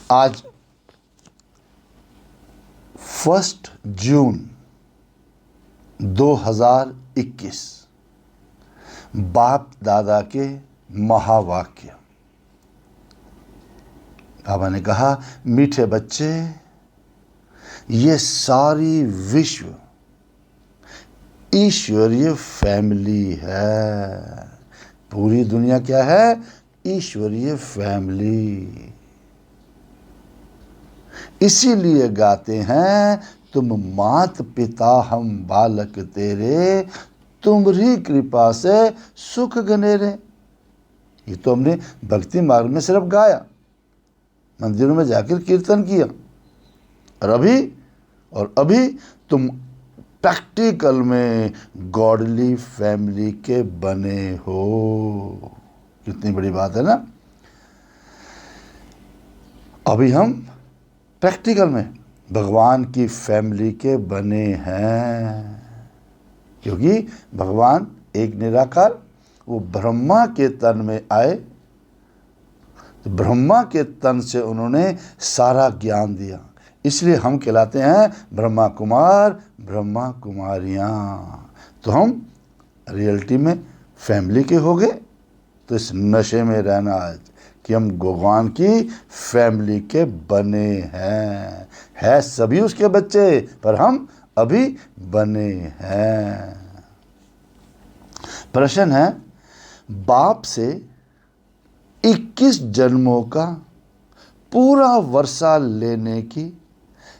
आज 1 जून 2021 बाप दादा के महावाक्य। बाबा ने कहा, मीठे बच्चे, ये सारी विश्व ईश्वरीय फैमिली है। पूरी दुनिया क्या है? ईश्वरीय फैमिली। इसीलिए गाते हैं, तुम मात पिता हम बालक तेरे, तुम्हारी कृपा से सुख गनेरे। ये तो हमने भक्ति मार्ग में सिर्फ गाया, मंदिरों में जाकर कीर्तन किया, और अभी तुम प्रैक्टिकल में गॉडली फैमिली के बने हो। कितनी बड़ी बात है ना। अभी हम प्रैक्टिकल में भगवान की फैमिली के बने हैं, क्योंकि भगवान एक निराकार, वो ब्रह्मा के तन में आए, तो ब्रह्मा के तन से उन्होंने सारा ज्ञान दिया। इसलिए हम कहलाते हैं ब्रह्मा कुमार, ब्रह्मा कुमारियाँ। तो हम रियलिटी में फैमिली के हो गए। तो इस नशे में रहना आज कि हम भगवान की फैमिली के बने हैं। है सभी उसके बच्चे, पर हम अभी बने हैं। प्रश्न है, बाप से 21 जन्मों का पूरा वर्षा लेने की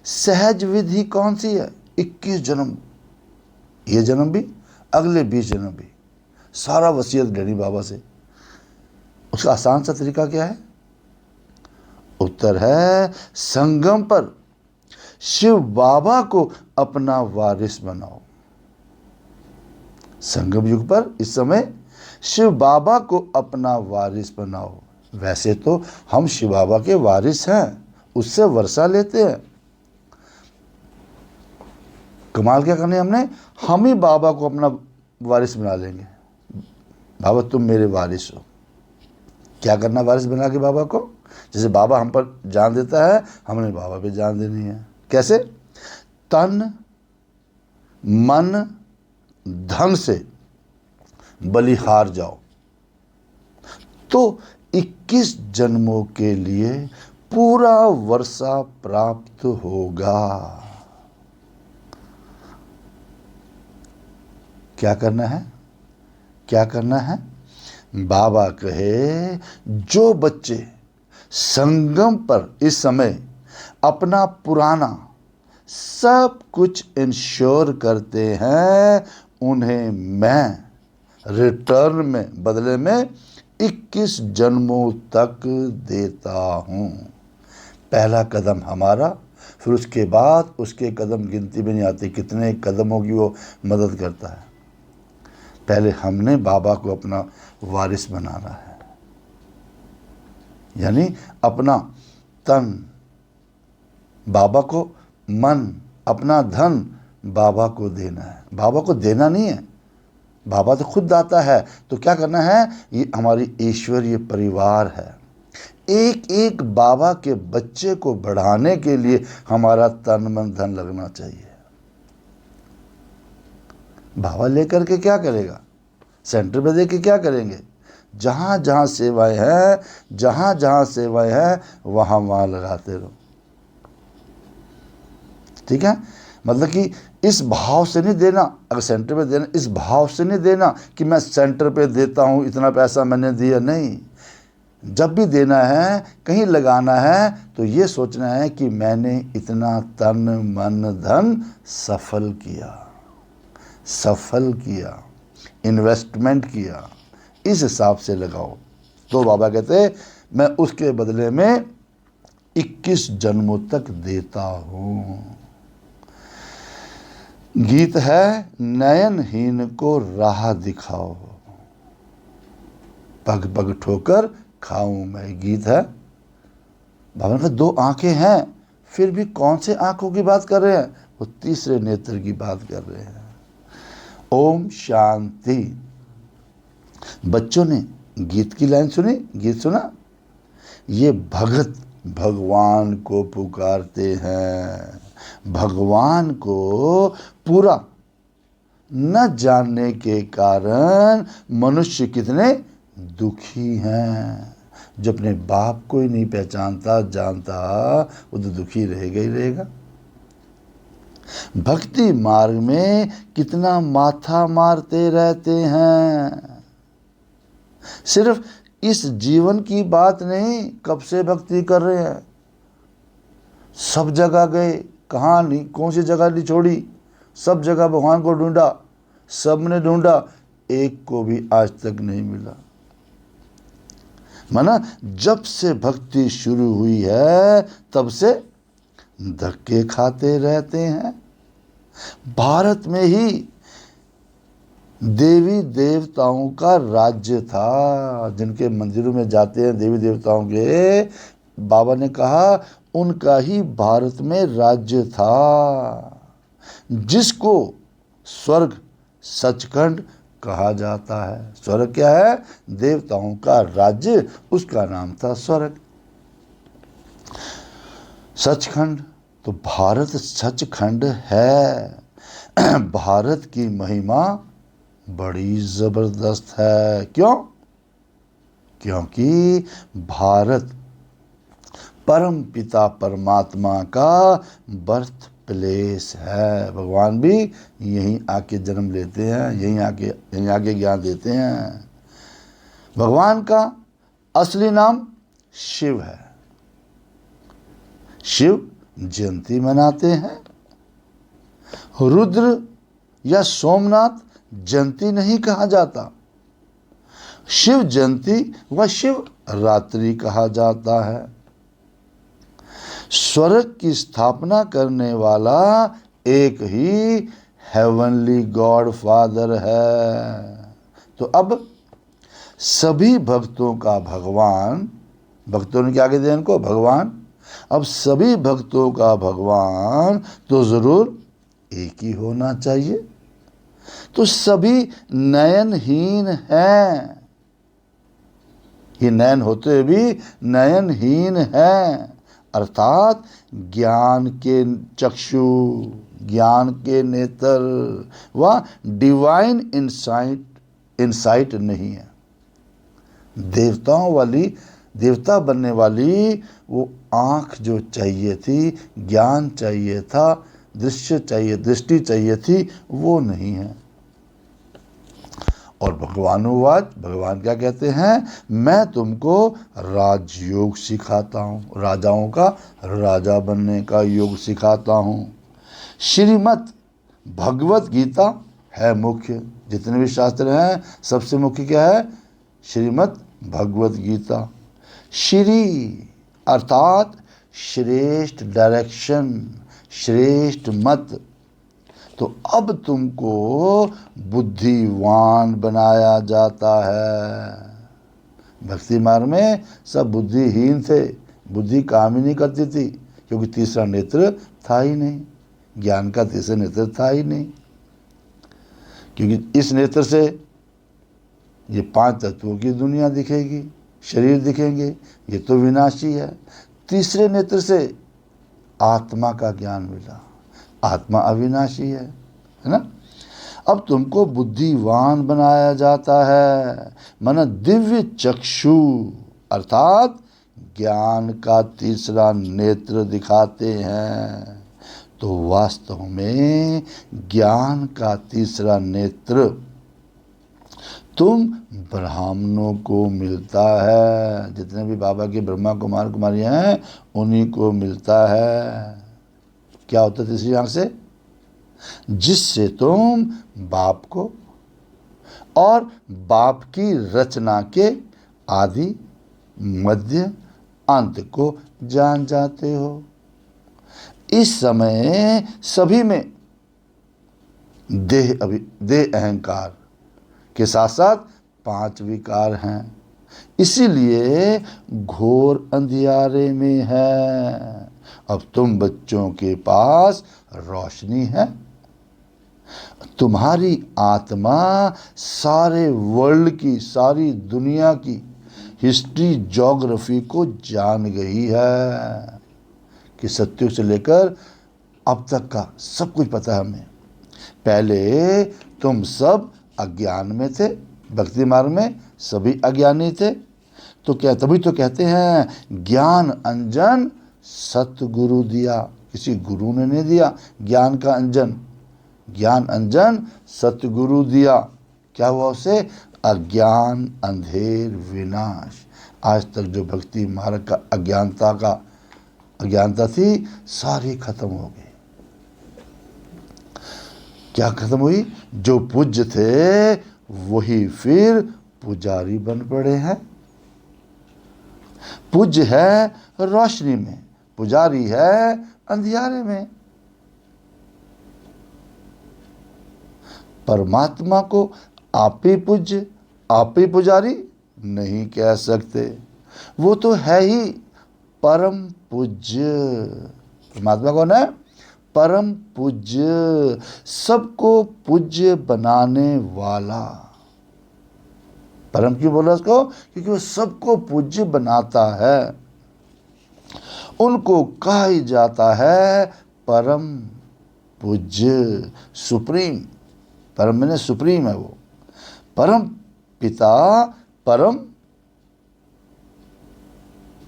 सहज विधि कौन सी है? 21 जन्म, ये जन्म भी, अगले 20 जन्म भी, सारा वसीयत लेनी बाबा से। उसका आसान सा तरीका क्या है? उत्तर है, संगम पर शिव बाबा को अपना वारिस बनाओ। संगम युग पर इस समय शिव बाबा को अपना वारिस बनाओ। वैसे तो हम शिव बाबा के वारिस हैं, उससे वर्षा लेते हैं। कमाल क्या करने हमने, हम ही बाबा को अपना वारिस बना लेंगे। बाबा तुम मेरे वारिस हो। क्या करना वारिस बना के बाबा को? जैसे बाबा हम पर जान देता है, हमने बाबा पे जान देनी है। कैसे? तन मन धन से बलिहार जाओ, तो 21 जन्मों के लिए पूरा वर्षा प्राप्त होगा। क्या करना है? क्या करना है? बाबा कहे, जो बच्चे संगम पर इस समय अपना पुराना सब कुछ इंश्योर करते हैं, उन्हें मैं रिटर्न में, बदले में 21 जन्मों तक देता हूँ। पहला कदम हमारा, फिर उसके बाद उसके कदम गिनती में नहीं आती, कितने कदमों की वो मदद करता है। पहले हमने बाबा को अपना वारिस बनाना है, यानी अपना तन बाबा को, मन, अपना धन बाबा को देना है। बाबा को देना नहीं है, बाबा तो खुद दाता है। तो क्या करना है? ये हमारी ईश्वरीय परिवार है। एक एक बाबा के बच्चे को बढ़ाने के लिए हमारा तन मन धन लगना चाहिए। बाबा लेकर के क्या करेगा? सेंटर पे दे के क्या करेंगे? जहाँ जहाँ सेवाएं हैं, जहाँ जहाँ सेवाएं हैं, वहाँ वहाँ लगाते रहो। ठीक है? मतलब कि इस भाव से नहीं देना, अगर सेंटर पे देना, इस भाव से नहीं देना कि मैं सेंटर पे देता हूँ, इतना पैसा मैंने दिया। नहीं, जब भी देना है, कहीं लगाना है, तो ये सोचना है कि मैंने इतना तन मन धन सफल किया, इन्वेस्टमेंट किया, इस हिसाब से लगाओ। तो बाबा कहते हैं, मैं उसके बदले में 21 जन्मों तक देता हूँ। गीत है, नयनहीन को राह दिखाओ, पग पग ठोकर खाऊं मैं। गीत है। बाबा ने कहा, 2 आंखें हैं, फिर भी कौन से आंखों की बात कर रहे हैं? वो तीसरे नेत्र की बात कर रहे हैं। ओम शांति। बच्चों ने गीत की लाइन सुनी? गीत सुना? ये भगत भगवान को पुकारते हैं। भगवान को पूरा न जानने के कारण मनुष्य कितने दुखी हैं। जो अपने बाप को ही नहीं पहचानता जानता वो तो दुखी रहेगा ही रहेगा। भक्ति मार्ग में कितना माथा मारते रहते हैं। सिर्फ इस जीवन की बात नहीं, कब से भक्ति कर रहे हैं, सब जगह गए, कहाँ नहीं, कौन सी जगह नहीं छोड़ी, सब जगह भगवान को ढूंढा, सब ने ढूंढा, एक को भी आज तक नहीं मिला। माना जब से भक्ति शुरू हुई है तब से धक्के खाते रहते हैं। भारत में ही देवी देवताओं का राज्य था। जिनके मंदिरों में जाते हैं देवी देवताओं के, बाबा ने कहा उनका ही भारत में राज्य था, जिसको स्वर्ग सचखंड कहा जाता है। स्वर्ग क्या है? देवताओं का राज्य, उसका नाम था स्वर्ग, सचखंड। तो भारत सचखंड है। भारत की महिमा बड़ी जबरदस्त है। क्यों? क्योंकि भारत परम पिता परमात्मा का बर्थ प्लेस है। भगवान भी यहीं आके जन्म लेते हैं, यहीं आके ज्ञान देते हैं। भगवान का असली नाम शिव है। शिव जयंती मनाते हैं। रुद्र या सोमनाथ जयंती नहीं कहा जाता, शिव जयंती व शिव रात्रि कहा जाता है। स्वर्ग की स्थापना करने वाला एक ही हेवनली गॉड फादर है। तो अब सभी भक्तों का भगवान, भक्तों ने क्या कह दिया इनको? भगवान। अब सभी भक्तों का भगवान तो जरूर एक ही होना चाहिए। तो सभी नयनहीन हैं। ये नयन होते हुए भी नयनहीन हैं, अर्थात ज्ञान के चक्षु, ज्ञान के नेत्र व डिवाइन इंसाइट नहीं है। देवताओं वाली, देवता बनने वाली वो आँख जो चाहिए थी, ज्ञान चाहिए था, दृश्य चाहिए, दृष्टि चाहिए थी, वो नहीं है। और भगवानुवाच, भगवान क्या कहते हैं? मैं तुमको राजयोग सिखाता हूँ, राजाओं का राजा बनने का योग सिखाता हूँ। श्रीमद् भगवत गीता है मुख्य। जितने भी शास्त्र हैं सबसे मुख्य क्या है? श्रीमद् भगवत गीता। श्री अर्थात श्रेष्ठ डायरेक्शन, श्रेष्ठ मत। तो अब तुमको बुद्धिवान बनाया जाता है। भक्ति मार्ग में सब बुद्धिहीन थे, बुद्धि काम ही नहीं करती थी, क्योंकि तीसरा नेत्र था ही नहीं, ज्ञान का तीसरा नेत्र था ही नहीं। क्योंकि इस नेत्र से ये 5 तत्वों की दुनिया दिखेगी, शरीर दिखेंगे, ये तो विनाशी है। तीसरे नेत्र से आत्मा का ज्ञान मिला, आत्मा अविनाशी है ना। अब तुमको बुद्धिवान बनाया जाता है, माना दिव्य चक्षु अर्थात ज्ञान का तीसरा नेत्र दिखाते हैं। तो वास्तव में ज्ञान का तीसरा नेत्र तुम ब्राह्मणों को मिलता है। जितने भी बाबा के ब्रह्मा कुमार कुमारियाँ हैं उन्हीं को मिलता है। क्या होता है तीसरी आंख से? जिससे तुम बाप को और बाप की रचना के आदि मध्य अंत को जान जाते हो। इस समय सभी में देह अहंकार के साथ साथ 5 विकार हैं, इसीलिए घोर अंधियारे में है। अब तुम बच्चों के पास रोशनी है। तुम्हारी आत्मा सारे वर्ल्ड की, सारी दुनिया की हिस्ट्री ज्योग्राफी को जान गई है कि सतयुग से लेकर अब तक का सब कुछ पता है हमें। पहले तुम सब अज्ञान में थे, भक्ति मार्ग में सभी अज्ञानी थे, तो क्या तभी तो कहते हैं ज्ञान अंजन सतगुरु दिया। किसी गुरु ने नहीं दिया ज्ञान का अंजन, ज्ञान अंजन सतगुरु दिया। क्या हुआ उसे? अज्ञान अंधेर विनाश। आज तक जो भक्ति मार्ग का अज्ञानता थी सारी खत्म हो गई। क्या खत्म हुई? जो पूज्य थे वही फिर पुजारी बन पड़े हैं। पूज्य है रोशनी में, पुजारी है अंधियारे में। परमात्मा को आप ही पूज्य, आप ही पुजारी नहीं कह सकते, वो तो है ही परम पूज्य। परमात्मा कौन है? परम पूज्य, सबको पूज्य बनाने वाला। परम क्यों बोला उसको? क्योंकि वो सबको पूज्य बनाता है। उनको कहा ही जाता है परम पूज्य, सुप्रीम। परम मैंने सुप्रीम है वो। परम पिता, परम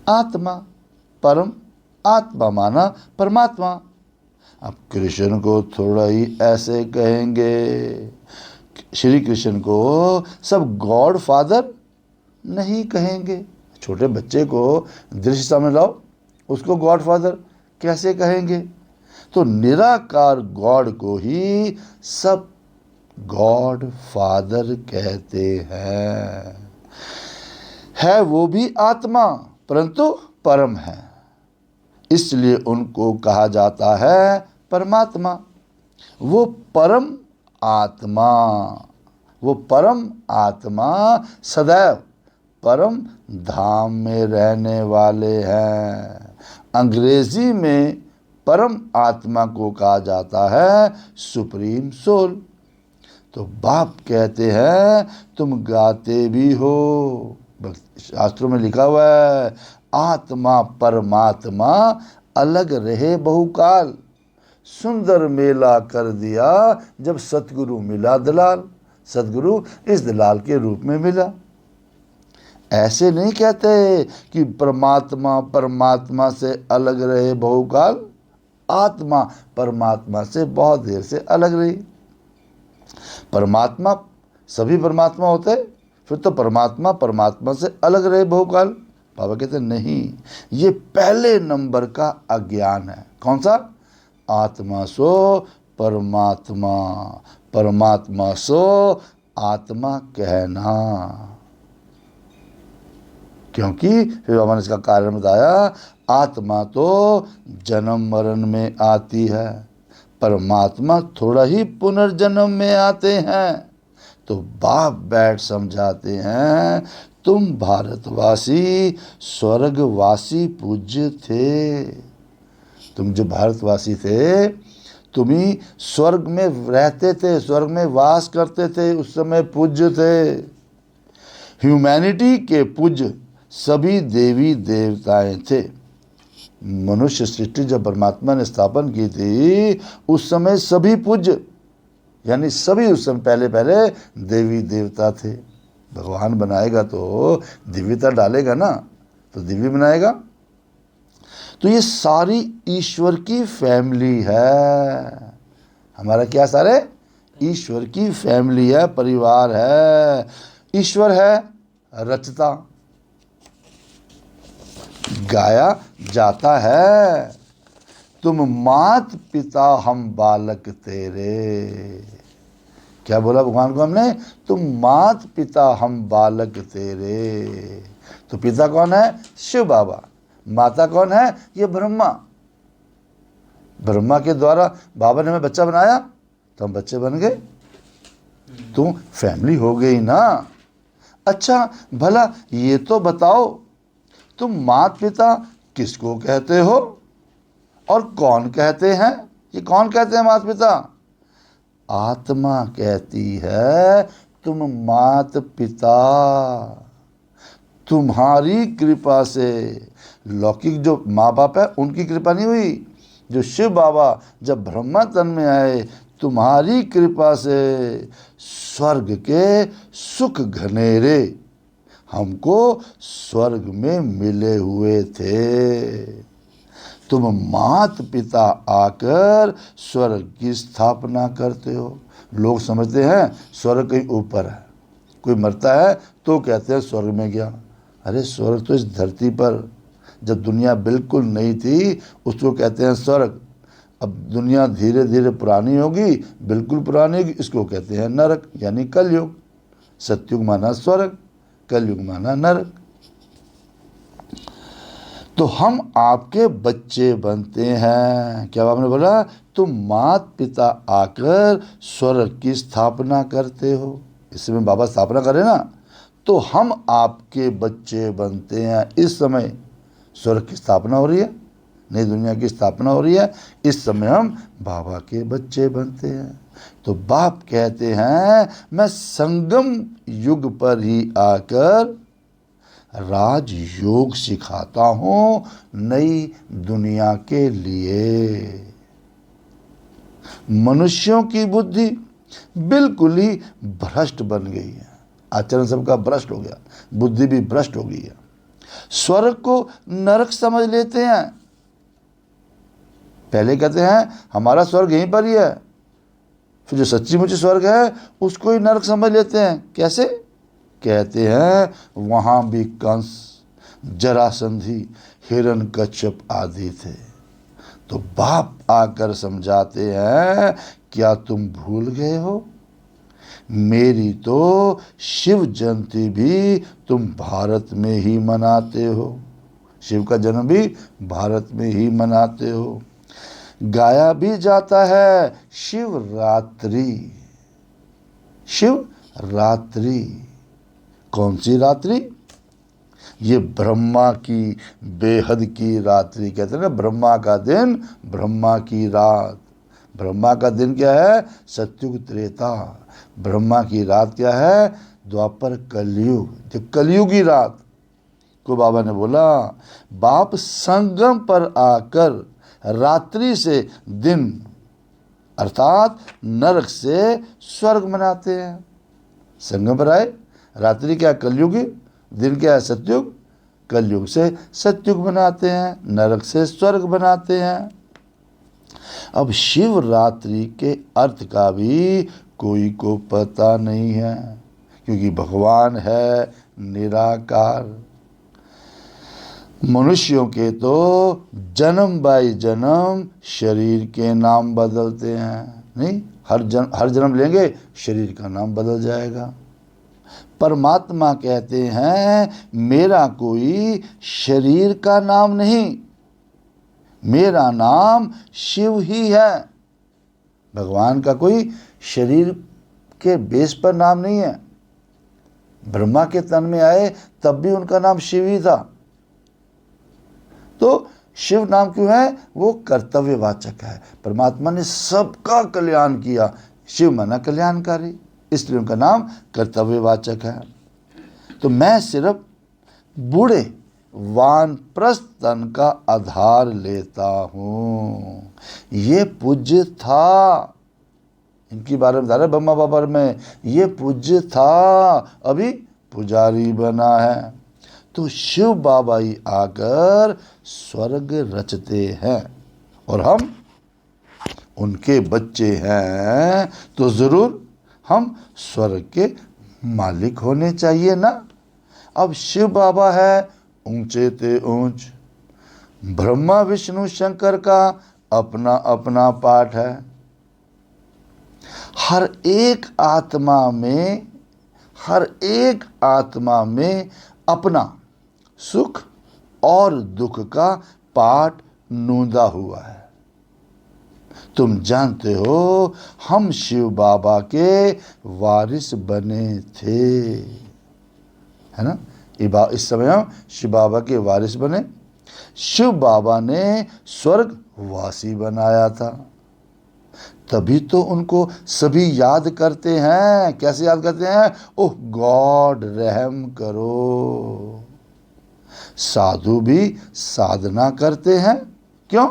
आत्मा, परम आत्मा माना परमात्मा। अब कृष्ण को थोड़ा ही ऐसे कहेंगे, श्री कृष्ण को सब गॉड फादर नहीं कहेंगे। छोटे बच्चे को दृश्य सामने लाओ, उसको गॉड फादर कैसे कहेंगे? तो निराकार गॉड को ही सब गॉड फादर कहते हैं। है वो भी आत्मा परंतु परम है, इसलिए उनको कहा जाता है परमात्मा। वो परम आत्मा, वो परम आत्मा सदैव परम धाम में रहने वाले हैं। अंग्रेजी में परम आत्मा को कहा जाता है सुप्रीम सोल। तो बाप कहते हैं तुम गाते भी हो, शास्त्रों में लिखा हुआ है आत्मा परमात्मा अलग रहे बहुकाल, सुंदर मेला कर दिया जब सतगुरु मिला दलाल। सतगुरु इस दलाल के रूप में मिला। ऐसे नहीं कहते कि परमात्मा परमात्मा से अलग रहे बहुकाल, आत्मा परमात्मा से बहुत देर से अलग रही। परमात्मा सभी परमात्मा होते, फिर तो परमात्मा परमात्मा से अलग रहे बहुकाल। बाबा कहते नहीं, ये पहले नंबर का अज्ञान है। कौन सा? आत्मा सो परमात्मा, परमात्मा सो आत्मा कहना। क्योंकि फिर बाबा ने इसका कारण बताया, आत्मा तो जन्म मरण में आती है, परमात्मा थोड़ा ही पुनर्जन्म में आते हैं। तो बाप बैठ समझाते हैं तुम भारतवासी स्वर्गवासी पूज्य थे। तुम जो भारतवासी थे तुम ही स्वर्ग में रहते थे, स्वर्ग में वास करते थे, उस समय पूज्य थे। ह्यूमैनिटी के पूज्य सभी देवी देवताएं थे। मनुष्य सृष्टि जब परमात्मा ने स्थापन की थी उस समय सभी पूज्य, यानी सभी उस समय पहले पहले देवी देवता थे। भगवान बनाएगा तो दिव्यता डालेगा ना, तो दिव्य बनाएगा। तो ये सारी ईश्वर की फैमिली है। हमारा क्या? सारे ईश्वर की फैमिली है, परिवार है। ईश्वर है रचता, गाया जाता है तुम मात पिता हम बालक तेरे। क्या बोला भगवान को हमने? तुम मात पिता हम बालक तेरे। तो पिता कौन है? शिव बाबा। माता कौन है? ये ब्रह्मा। ब्रह्मा के द्वारा बाबा ने हमें बच्चा बनाया तो हम बच्चे बन गए, तो फैमिली हो गई ना। अच्छा भला ये तो बताओ तुम माता पिता किसको कहते हो और कौन कहते हैं? ये कौन कहते हैं माता पिता? आत्मा कहती है तुम माता पिता। तुम्हारी कृपा से। लौकिक जो माँ बाप है उनकी कृपा नहीं हुई, जो शिव बाबा जब ब्रह्मा तन में आए, तुम्हारी कृपा से स्वर्ग के सुख घनेरे हमको स्वर्ग में मिले हुए थे। तुम मात पिता आकर स्वर्ग की स्थापना करते हो। लोग समझते हैं स्वर्ग कहीं ऊपर है, कोई मरता है तो कहते हैं स्वर्ग में गया। अरे स्वर्ग तो इस धरती पर जब दुनिया बिल्कुल नहीं थी उसको कहते हैं स्वर्ग। अब दुनिया धीरे धीरे पुरानी होगी, बिल्कुल पुरानी होगी, इसको कहते हैं नरक यानी कलयुग। सतयुग माना स्वर्ग, कलयुग माना नरक। तो हम आपके बच्चे बनते हैं। क्या आपने बोला? तुम मात पिता आकर स्वर्ग की स्थापना करते हो। इस समय बाबा स्थापना करे ना, तो हम आपके बच्चे बनते हैं। इस समय स्वर्ग की स्थापना हो रही है, नई दुनिया की स्थापना हो रही है, इस समय हम बाबा के बच्चे बनते हैं। तो बाप कहते हैं मैं संगम युग पर ही आकर राजयोग सिखाता हूँ नई दुनिया के लिए। मनुष्यों की बुद्धि बिल्कुल ही भ्रष्ट बन गई है, आचरण सबका भ्रष्ट हो गया, बुद्धि भी भ्रष्ट हो गई है। स्वर्ग को नरक समझ लेते हैं। पहले कहते हैं हमारा स्वर्ग यहीं पर ही है, फिर जो सच्ची मुच्ची स्वर्ग है उसको ही नरक समझ लेते हैं। कैसे? कहते हैं वहाँ भी कंस, जरासंधी, हिरण्यकश्यप आदि थे। तो बाप आकर समझाते हैं क्या तुम भूल गए हो? मेरी तो शिव जयंती भी तुम भारत में ही मनाते हो, शिव का जन्म भी भारत में ही मनाते हो। गाया भी जाता है शिवरात्रि। शिवरात्रि कौन सी रात्रि? ये ब्रह्मा की बेहद की रात्रि, कहते हैं ना ब्रह्मा का दिन, ब्रह्मा की रात। ब्रह्मा का दिन क्या है? सत्युग त्रेता। ब्रह्मा की रात क्या है? द्वापर कलयुग, जो कलयुगी रात को बाबा ने बोला। बाप संगम पर आकर रात्रि से दिन अर्थात नरक से स्वर्ग मनाते हैं। संगम पर आए, रात्रि क्या कलयुगी, दिन क्या है सतयुग, कलयुग से सतयुग बनाते हैं, नरक से स्वर्ग बनाते हैं। अब शिवरात्रि के अर्थ का भी कोई को पता नहीं है, क्योंकि भगवान है निराकार। मनुष्यों के तो जन्म बाई जन्म शरीर के नाम बदलते हैं। नहीं, हर जन्म लेंगे शरीर का नाम बदल जाएगा। परमात्मा कहते हैं मेरा कोई शरीर का नाम नहीं, मेरा नाम शिव ही है। भगवान का कोई शरीर के बेस पर नाम नहीं है। ब्रह्मा के तन में आए तब भी उनका नाम शिव ही था। तो शिव नाम क्यों है? वो कर्तव्यवाचक है। परमात्मा ने सबका कल्याण किया, शिव माना कल्याणकारी, इसलिए उनका नाम कर्तव्यवाचक है। तो मैं सिर्फ बूढ़े वानप्रस्थ तन का आधार लेता हूँ। ये पूज्य था, इनकी बारे में बता रहे ब्रह्मा बाबर में, ये पूज्य था, अभी पुजारी बना है। तो शिव बाबा ही आकर स्वर्ग रचते हैं और हम उनके बच्चे हैं, तो जरूर हम स्वर्ग के मालिक होने चाहिए ना। अब शिव बाबा है ऊंचे ते ऊंच, ब्रह्मा विष्णु शंकर का अपना अपना पाठ है। हर एक आत्मा में अपना सुख और दुख का पाठ नूंदा हुआ है। तुम जानते हो हम शिव बाबा के वारिस बने थे, है ना। इस समय हम शिव बाबा के वारिस बने। शिव बाबा ने स्वर्ग वासी बनाया था, तभी तो उनको सभी याद करते हैं। कैसे याद करते हैं? ओह गॉड रहम करो, साधु भी साधना करते हैं। क्यों?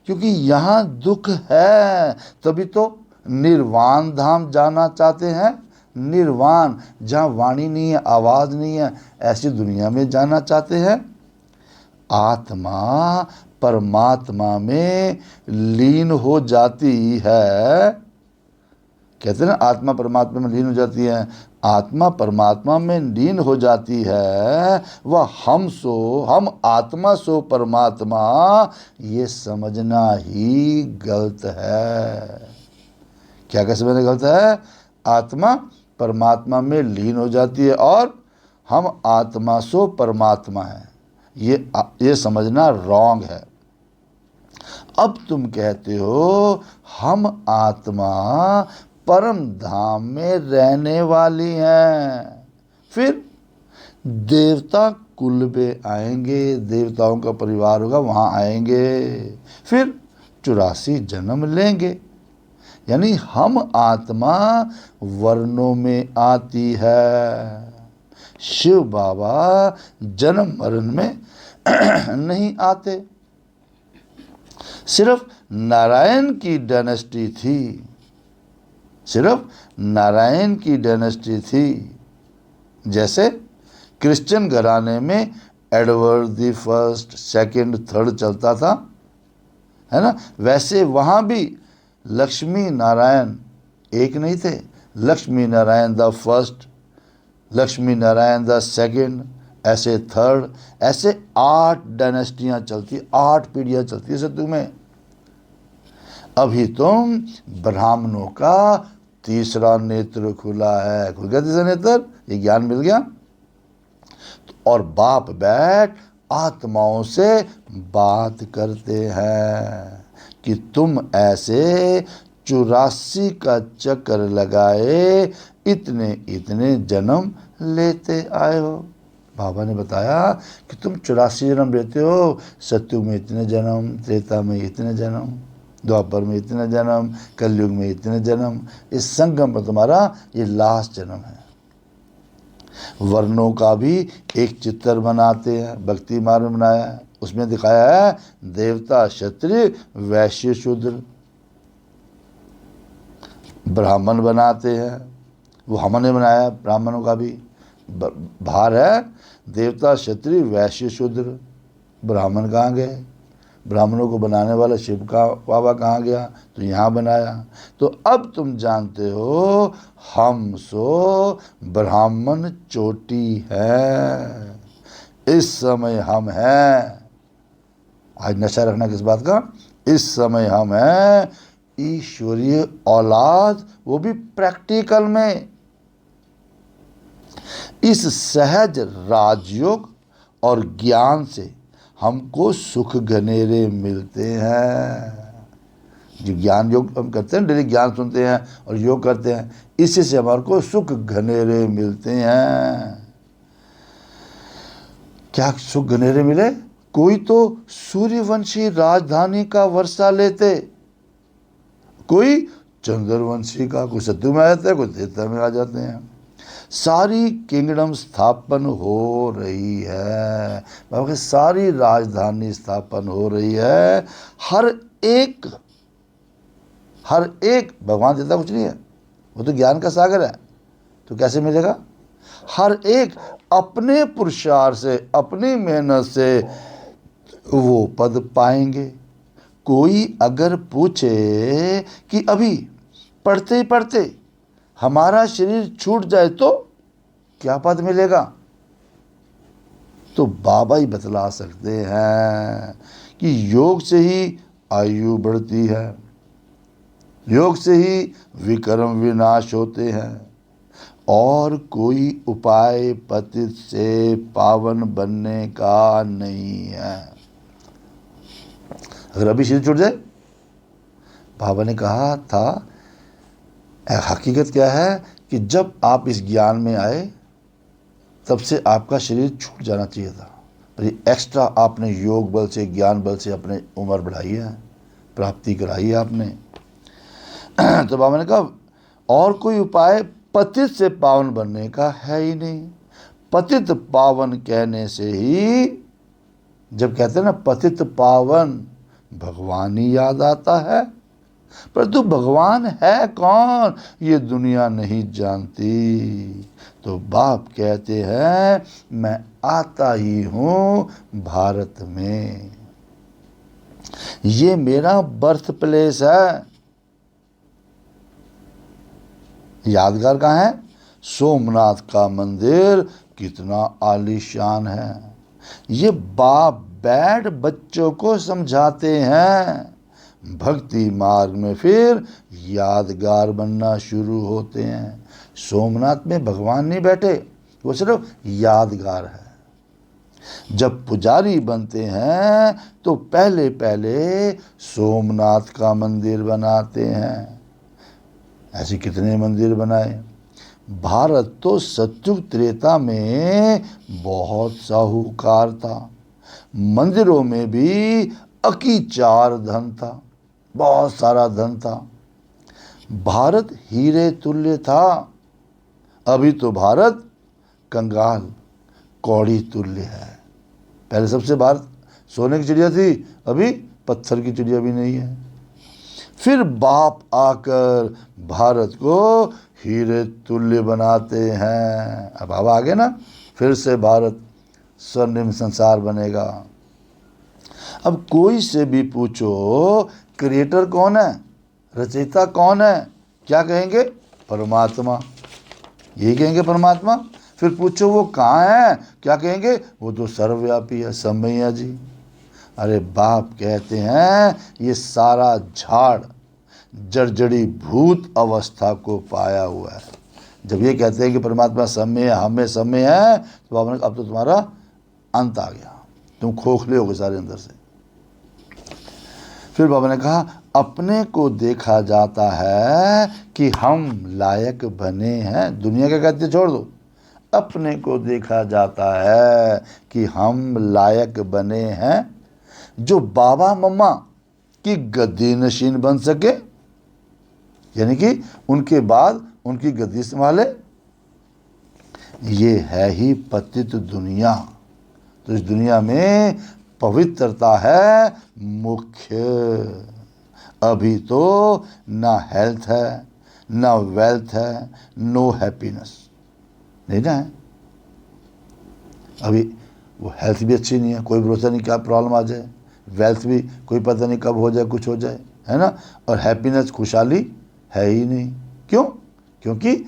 क्योंकि यहाँ दुख है, तभी तो निर्वाण धाम जाना चाहते हैं। निर्वाण, जहाँ वाणी नहीं है, आवाज़ नहीं है, ऐसी दुनिया में जाना चाहते हैं। आत्मा परमात्मा में लीन हो जाती है। कहते हैं ना, आत्मा परमात्मा में लीन हो जाती है। आत्मा परमात्मा में लीन हो जाती है, वह हम आत्मा सो परमात्मा, ये समझना ही गलत है। क्या कैसे समझना गलत है? आत्मा परमात्मा में लीन हो जाती है और हम आत्मा सो परमात्मा है, ये समझना रॉन्ग है। अब तुम कहते हो हम आत्मा परम धाम में रहने वाली हैं, फिर देवता कुल पे आएंगे, देवताओं का परिवार होगा, वहाँ आएंगे, फिर 84 जन्म लेंगे। यानी हम आत्मा वर्णों में आती है। शिव बाबा जन्म मरण में नहीं आते। सिर्फ नारायण की डायनेस्टी थी, सिर्फ नारायण की डायनेस्टी थी। जैसे क्रिश्चियन घराने में Edward the first, second, third चलता था, है ना, वैसे वहाँ भी लक्ष्मी नारायण एक नहीं थे। Lakshmi Narayan the first, Lakshmi Narayan the second, ऐसे थर्ड, ऐसे 8 डायनेस्टियाँ चलती, 8 पीढ़ियाँ चलती है सत्युग में। अभी तुम ब्राह्मणों का तीसरा नेत्र खुला है, खुल गया तीसरा नेत्र, ये ज्ञान मिल गया। और बाप बैठ आत्माओं से बात करते हैं कि तुम ऐसे 84 का चक्कर लगाए इतने इतने जन्म लेते आए हो। बाबा ने बताया कि तुम 84 जन्म लेते हो, सत्युग में इतने जन्म, त्रेता में इतने जन्म, द्वापर में इतने जन्म, कलयुग में इतने जन्म, इस संगम पर तुम्हारा ये लास्ट जन्म है। वर्णों का भी एक चित्र बनाते हैं, भक्ति मार्ग में बनाया है, उसमें दिखाया है देवता, क्षत्रिय, वैश्य, शूद्र। ब्राह्मण बनाते हैं, वो हमने बनाया ब्राह्मणों का भी भार है, देवता, क्षत्रिय, वैश्य, शूद्र। ब्राह्मण कहाँ गए? ब्राह्मणों को बनाने वाला शिव का बाबा कहाँ गया? तो यहाँ बनाया। तो अब तुम जानते हो हम सो ब्राह्मण चोटी है, इस समय हम हैं। आज नशा रखना किस बात का? इस समय हम हैं ईश्वरीय औलाद, वो भी प्रैक्टिकल में। इस सहज राजयोग और ज्ञान से हमको सुख घनेरे मिलते हैं। जो ज्ञान योग हम करते हैं, डेली ज्ञान सुनते हैं और योग करते हैं, इसी से हमारे को सुख घनेरे मिलते हैं। क्या सुख घनेरे मिले? कोई तो सूर्यवंशी राजधानी का वर्षा लेते, कोई चंद्रवंशी का, कोई सत्युग में आ जाता है, कोई त्रेता में आ जाते हैं। सारी किंगडम स्थापन हो रही है, बाबा की सारी राजधानी स्थापन हो रही है। हर एक भगवान देता कुछ नहीं है, वो तो ज्ञान का सागर है, तो कैसे मिलेगा? हर एक अपने पुरुषार्थ से, अपनी मेहनत से वो पद पाएंगे। कोई अगर पूछे कि अभी पढ़ते ही पढ़ते हमारा शरीर छूट जाए तो क्या पद मिलेगा, तो बाबा ही बतला सकते हैं कि योग से ही आयु बढ़ती है, योग से ही विकर्म विनाश होते हैं, और कोई उपाय पतित से पावन बनने का नहीं है। अगर अभी शरीर छूट जाए, बाबा ने कहा था हकीकत क्या है कि जब आप इस ज्ञान में आए तब से आपका शरीर छूट जाना चाहिए था, पर ये एक्स्ट्रा आपने योग बल से, ज्ञान बल से अपने उम्र बढ़ाई है, प्राप्ति कराई है आपने। तो बाबा ने कहा और कोई उपाय पतित से पावन बनने का है ही नहीं। पतित पावन कहने से ही जब कहते हैं ना पतित पावन, भगवान ही याद आता है। परंतु भगवान है कौन ये दुनिया नहीं जानती। तो बाप कहते हैं मैं आता ही हूँ भारत में, ये मेरा बर्थ प्लेस है। यादगार कहाँ है? सोमनाथ का मंदिर कितना आलीशान है। ये बाप बैठ बच्चों को समझाते हैं, भक्ति मार्ग में फिर यादगार बनना शुरू होते हैं। सोमनाथ में भगवान नहीं बैठे, वो सिर्फ यादगार है। जब पुजारी बनते हैं तो पहले पहले सोमनाथ का मंदिर बनाते हैं। ऐसे कितने मंदिर बनाए। भारत तो सतयुग त्रेता में बहुत साहूकार था, मंदिरों में भी अकीचार धन था, बहुत सारा धन था। भारत हीरे तुल्य था, अभी तो भारत कंगाल कौड़ी तुल्य है। पहले सबसे भारत सोने की चिड़िया थी, अभी पत्थर की चिड़िया भी नहीं है। फिर बाप आकर भारत को हीरे तुल्य बनाते हैं। अब बाबा आगे ना, फिर से भारत स्वर्णिम संसार बनेगा। अब कोई से भी पूछो क्रिएटर कौन है, रचयिता कौन है, क्या कहेंगे? परमात्मा। यही कहेंगे परमात्मा। फिर पूछो वो कहाँ है, क्या कहेंगे? वो तो सर्वव्यापी है, समैया जी। अरे बाप कहते हैं ये सारा झाड़ जर्जड़ी भूत अवस्था को पाया हुआ है। जब ये कहते हैं कि परमात्मा समय हमें समय है, तो बाबा ने कहा अब तो तुम्हारा अंत आ गया, तुम खोखले हो गए सारे अंदर से। फिर बाबा ने कहा अपने को देखा जाता है कि हम लायक बने हैं। दुनिया क्या कहते छोड़ दो, अपने को देखा जाता है कि हम लायक बने हैं जो बाबा मम्मा की गद्दी नशीन बन सके, यानी कि उनके बाद उनकी गद्दी संभाले। ये है ही पतित दुनिया। तो इस दुनिया में पवित्रता है मुख्य। अभी तो ना हेल्थ है, ना वेल्थ है, नो हैप्पीनेस, नहीं ना है। अभी वो हेल्थ भी अच्छी नहीं है, कोई भरोसा नहीं क्या प्रॉब्लम आ जाए, वेल्थ भी कोई पता नहीं कब हो जाए, कुछ हो जाए, है ना। और हैप्पीनेस, खुशहाली है ही नहीं। क्यों? क्योंकि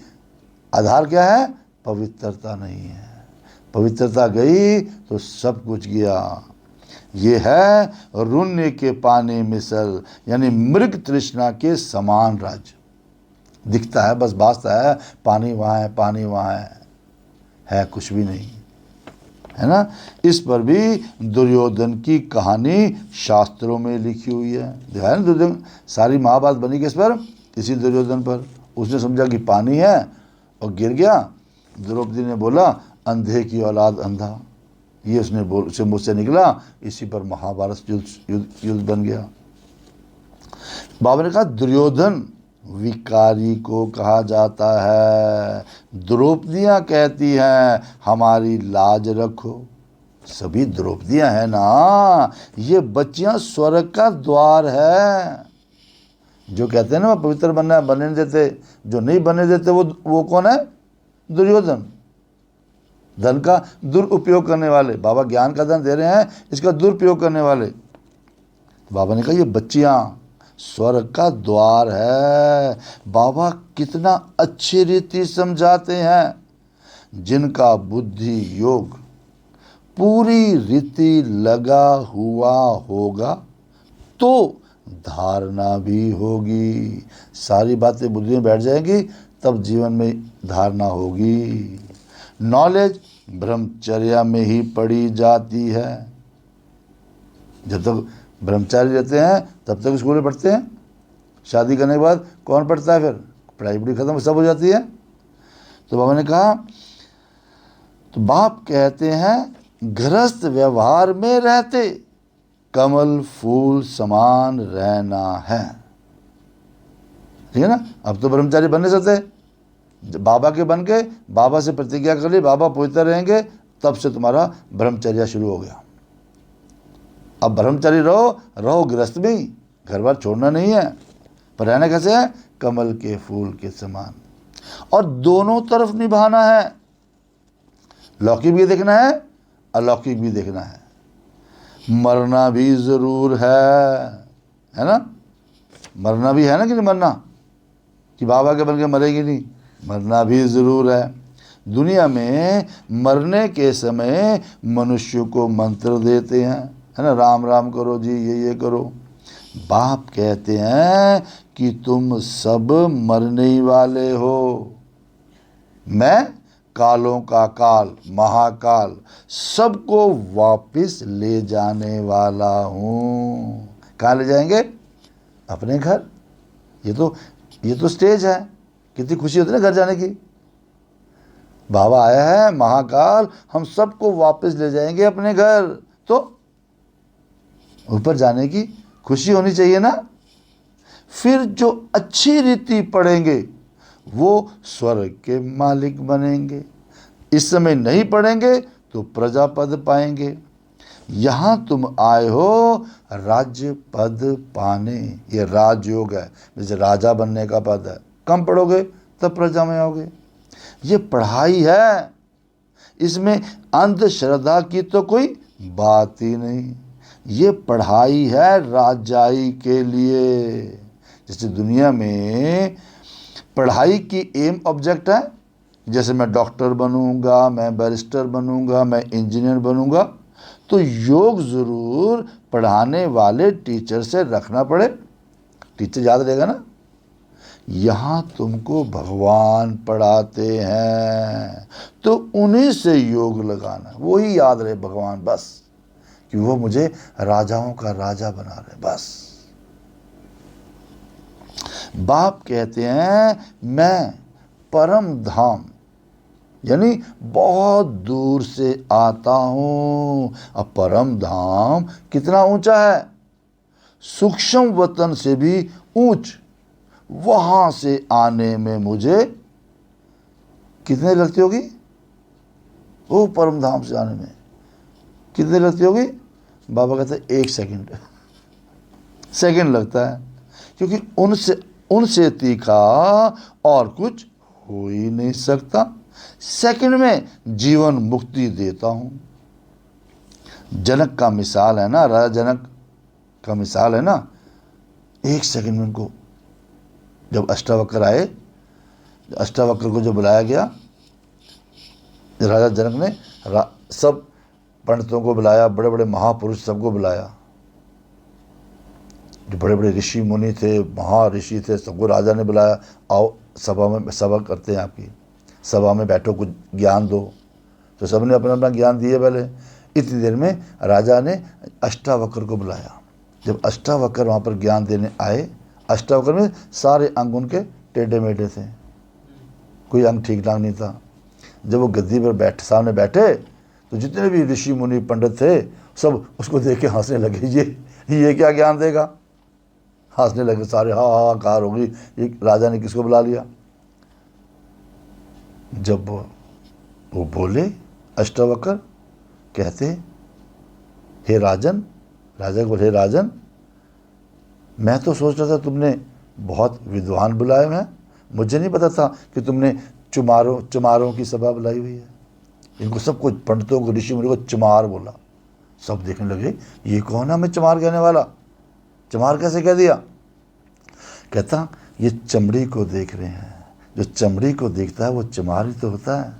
आधार क्या है? पवित्रता नहीं है। पवित्रता गई तो सब कुछ गया। ये है रुण्य के पानी मिसल, यानी मृग तृष्णा के समान राज्य। दिखता है बस, भासता है पानी वहाँ है, पानी वहाँ है कुछ भी नहीं, है ना। इस पर भी दुर्योधन की कहानी शास्त्रों में लिखी हुई है। देखा है ना, दुर्योधन सारी महाभारत बनी किस पर? इसी दुर्योधन पर। उसने समझा कि पानी है और गिर गया। द्रौपदी ने बोला अंधे की औलाद अंधा, ये उसने मुझसे निकला, इसी पर महाभारत युद्ध बन गया। बाबा ने कहा दुर्योधन विकारी को कहा जाता है। द्रौपदियाँ कहती हैं हमारी लाज रखो। सभी द्रौपदियाँ हैं ना, ये बच्चियाँ स्वर्ग का द्वार है। जो कहते हैं ना पवित्र बनना है, बनने नहीं देते, जो नहीं बनने देते वो कौन है? दुर्योधन। धन का दुरुपयोग करने वाले। बाबा ज्ञान का धन दे रहे हैं, इसका दुरुपयोग करने वाले। बाबा ने कहा ये बच्चियां स्वर्ग का द्वार है। बाबा कितना अच्छी रीति समझाते हैं, जिनका बुद्धि योग पूरी रीति लगा हुआ होगा तो धारणा भी होगी। सारी बातें बुद्धि में बैठ जाएंगी तब जीवन में धारणा होगी। नॉलेज ब्रह्मचर्या में ही पढ़ी जाती है। जब तक ब्रह्मचारी रहते हैं तब तक स्कूल में पढ़ते हैं। शादी करने के बाद कौन पढ़ता है? फिर पढ़ाई बड़ी खत्म सब हो जाती है। तो बाबा ने कहा, तो बाप कहते हैं गृहस्थ व्यवहार में रहते कमल फूल समान रहना है। ठीक है ना। अब तो ब्रह्मचारी बनने सकते, बाबा के बन के बाबा से प्रतिज्ञा कर ली बाबा पवित्र रहेंगे, तब से तुम्हारा ब्रह्मचर्या शुरू हो गया। अब ब्रह्मचारी रहो गृहस्थ में, घर बार छोड़ना नहीं है, पर रहना कैसे है? कमल के फूल के समान, और दोनों तरफ निभाना है। लौकिक भी देखना है, अलौकिक भी देखना है। मरना भी जरूर है ना? मरना भी है ना कि नहीं मरना, कि बाबा के बन के मरेगी नहीं, मरना भी जरूर है। दुनिया में मरने के समय मनुष्य को मंत्र देते हैं, है ना, राम राम करो जी, ये करो। बाप कहते हैं कि तुम सब मरने ही वाले हो, मैं कालों का काल, महाकाल, सबको वापस ले जाने वाला हूँ। कहाँ ले जाएंगे? अपने घर। ये तो स्टेज है, कितनी खुशी होती है ना घर जाने की। बाबा आया है महाकाल, हम सबको वापस ले जाएंगे अपने घर, तो ऊपर जाने की खुशी होनी चाहिए ना। फिर जो अच्छी रीति पढ़ेंगे वो स्वर्ग के मालिक बनेंगे। इस समय नहीं पढ़ेंगे तो प्रजापद पाएंगे। यहाँ तुम आए हो राज्य पद पाने, ये राजयोग है, जैसे राजा बनने का पद है। कम पढ़ोगे तब प्रजा में आओगे। ये पढ़ाई है, इसमें अंधश्रद्धा की तो कोई बात ही नहीं। ये पढ़ाई है राजाई के लिए। जैसे दुनिया में पढ़ाई की एम ऑब्जेक्ट है, जैसे मैं डॉक्टर बनूंगा, मैं बैरिस्टर बनूंगा, मैं इंजीनियर बनूंगा, तो योग ज़रूर पढ़ाने वाले टीचर से रखना पड़े, टीचर याद रहेगा ना। यहाँ तुमको भगवान पढ़ाते हैं तो उन्हीं से योग लगाना, वही याद रहे भगवान, बस कि वो मुझे राजाओं का राजा बना रहे, बस। बाप कहते हैं मैं परम धाम, यानी बहुत दूर से आता हूँ। अब परम धाम कितना ऊंचा है? सूक्ष्म वतन से भी ऊंच। वहाँ से आने में मुझे कितने लगती होगी? वो परम धाम से आने में कितने लगती होगी? बाबा कहते हैं 1 सेकंड लगता है, क्योंकि उनसे तीखा और कुछ हो ही नहीं सकता। सेकंड में जीवन मुक्ति देता हूँ। जनक का मिसाल है ना, राजा जनक का मिसाल है ना। 1 सेकंड में उनको जब अष्टावक्र आए, अष्टावक्र को जो बुलाया गया, राजा जनक ने सब पंडितों को बुलाया, बड़े बड़े महापुरुष सबको बुलाया, जो बड़े बड़े ऋषि मुनि थे, महाऋषि थे, सबको राजा ने बुलाया। आओ सभा में, सभा करते हैं आपकी, सभा में बैठो, कुछ ज्ञान दो। तो सबने अपना अपना ज्ञान दिए। पहले इतनी देर में राजा ने अष्टावक्र को बुलाया। जब अष्टावक्र वहाँ पर ज्ञान देने आए, अष्टावक्र में सारे अंग उनके टेढ़े मेढ़े थे, कोई अंग ठीक ठाक नहीं था। जब वो गद्दी पर सामने बैठे तो जितने भी ऋषि मुनि पंडित थे सब उसको देख के हंसने लगे, ये क्या ज्ञान देगा, हंसने लगे सारे, हाहाकार हो गई, ये राजा ने किसको बुला लिया। जब वो बोले अष्टावक्र, कहते हे राजन, राजा को बोले हे राजन, मैं तो सोच रहा था तुमने बहुत विद्वान बुलाए हैं, मुझे नहीं पता था कि तुमने चमारों की सभा बुलाई हुई है। इनको सबको, पंडितों को, ऋषि मुनि को चमार बोला। सब देखने लगे ये कौन है हमें चमार कहने वाला, चमार कैसे कह दिया। कहता ये चमड़ी को देख रहे हैं, जो चमड़ी को देखता है वो चमार ही तो होता है।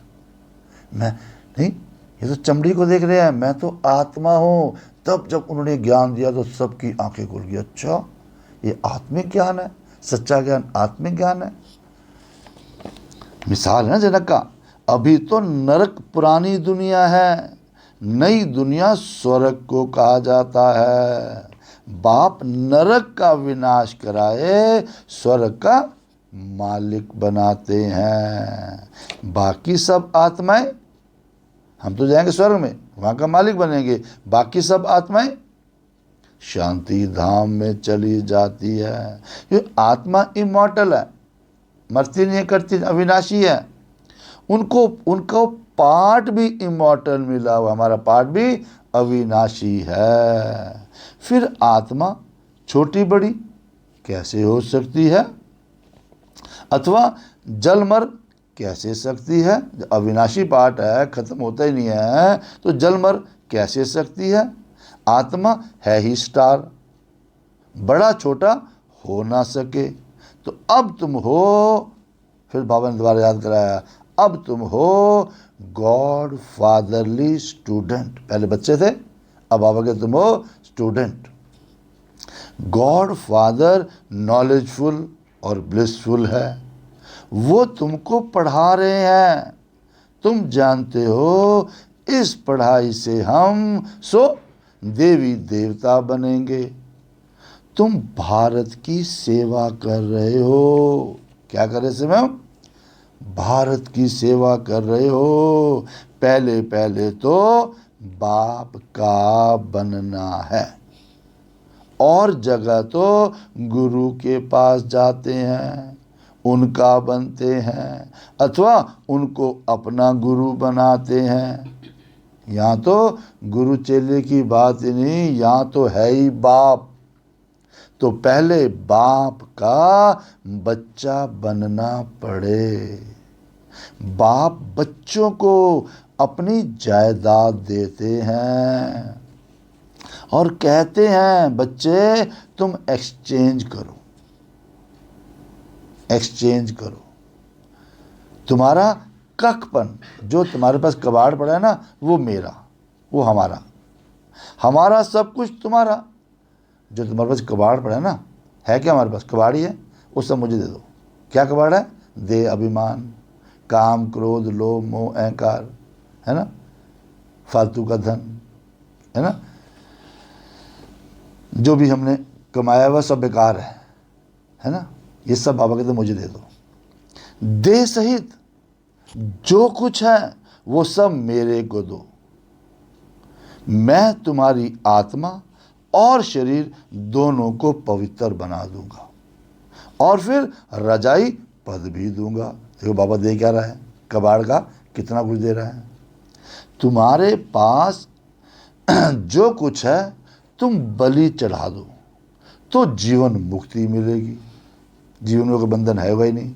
मैं नहीं, ये तो चमड़ी को देख रहे हैं, मैं तो आत्मा हूँ। तब जब उन्होंने ज्ञान दिया तो सबकी आंखें खुल गई, अच्छा ये आत्मिक ज्ञान है, सच्चा ज्ञान आत्मिक ज्ञान है। मिसाल है ना जनक का। अभी तो नरक पुरानी दुनिया है, नई दुनिया स्वर्ग को कहा जाता है। बाप नरक का विनाश कराए, स्वर्ग का मालिक बनाते हैं। बाकी सब आत्माएं, हम तो जाएंगे स्वर्ग में, वहाँ का मालिक बनेंगे। बाकी सब आत्माएं शांति धाम में चली जाती है। ये आत्मा इमॉर्टल है, मरती नहीं करती, अविनाशी है। उनको पार्ट भी इमॉर्टल मिला हुआ, हमारा पार्ट भी अविनाशी है। फिर आत्मा छोटी बड़ी कैसे हो सकती है, अथवा जलमर कैसे सकती है? अविनाशी पार्ट है, खत्म होता ही नहीं है, तो जलमर कैसे सकती है? आत्मा है ही स्टार, बड़ा छोटा हो ना सके। तो अब तुम हो, फिर बाबा ने दोबारा याद कराया, अब तुम हो गॉड फादरली स्टूडेंट। पहले बच्चे थे, अब बाबा के तुम हो स्टूडेंट। गॉड फादर नॉलेजफुल और ब्लिसफुल है, वो तुमको पढ़ा रहे हैं। तुम जानते हो इस पढ़ाई से हम देवी देवता बनेंगे। तुम भारत की सेवा कर रहे हो। क्या कर रहे थे मैम? भारत की सेवा कर रहे हो। पहले पहले तो बाप का बनना है, और जगह तो गुरु के पास जाते हैं, उनका बनते हैं, अथवा उनको अपना गुरु बनाते हैं। यहाँ तो गुरु चेले की बात ही नहीं, यहाँ तो है ही बाप। तो पहले बाप का बच्चा बनना पड़े। बाप बच्चों को अपनी जायदाद देते हैं और कहते हैं, बच्चे तुम एक्सचेंज करो, एक्सचेंज करो। तुम्हारा कखपन, जो तुम्हारे पास कबाड़ पड़ा है ना, वो मेरा, वो हमारा, हमारा सब कुछ तुम्हारा। जो तुम्हारे पास कबाड़ पड़ा है ना, है क्या हमारे पास? कबाड़ ही है, वो सब मुझे दे दो। क्या कबाड़ है? दे अभिमान, काम, क्रोध, लोभ, मोह, अहंकार, है ना, फालतू का धन, है ना, जो भी हमने कमाया हुआ सब बेकार है ना, ये सब बाबा कहते मुझे दे दो। देह सहित जो कुछ है वो सब मेरे को दो। मैं तुम्हारी आत्मा और शरीर दोनों को पवित्र बना दूंगा, और फिर रजाई पद भी दूंगा। देखो बाबा दे क्या रहा है, कबाड़ का कितना कुछ दे रहा है। तुम्हारे पास जो कुछ है तुम बलि चढ़ा दो तो जीवन मुक्ति मिलेगी। जीवन में कोई बंधन है ही नहीं।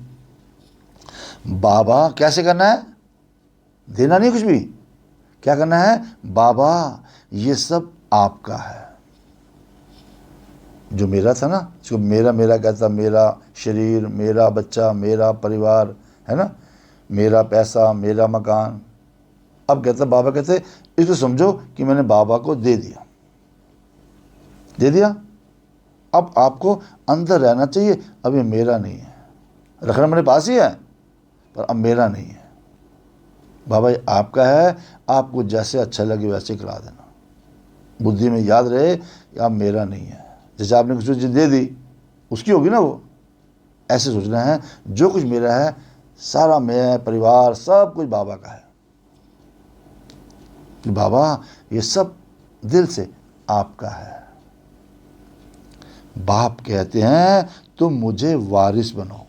बाबा कैसे करना है? देना नहीं कुछ भी। क्या करना है? बाबा ये सब आपका है। जो मेरा था ना, इसको मेरा मेरा कहता, मेरा शरीर, मेरा बच्चा, मेरा परिवार, है ना, मेरा पैसा, मेरा मकान। अब कहता, बाबा कहते इसको समझो कि मैंने बाबा को दे दिया, दे दिया। अब आपको अंदर रहना चाहिए, अब ये मेरा नहीं है, रखना मेरे पास ही है, पर अब मेरा नहीं है। बाबा ये आपका है, आपको जैसे अच्छा लगे वैसे करा देना। बुद्धि में याद रहे कि अब मेरा नहीं है। जैसे आपने कुछ चीज़ दे दी, उसकी होगी ना वो। ऐसे सोचना है, जो कुछ मेरा है सारा, मैं, परिवार, सब कुछ बाबा का है। कि बाबा ये सब दिल से आपका है। बाप कहते हैं तुम मुझे वारिस बनो,